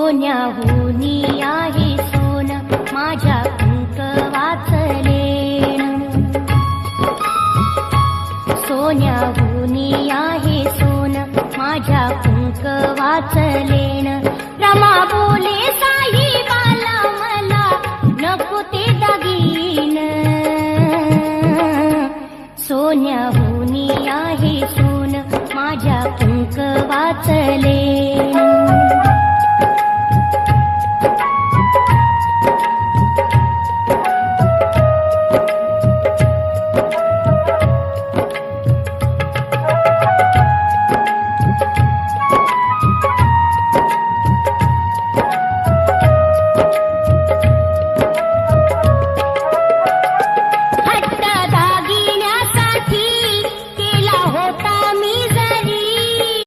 सोन्याहुनी आहे सोन माझ्या कुंक वाचलेण सोन्याहुनी आहे सोन माझ्या कुंक वाचलेण रमा बोले साईबाला मला नको ते दागीन सोन्याहुनी आहे सोन माझ्या कुंक वाचलेण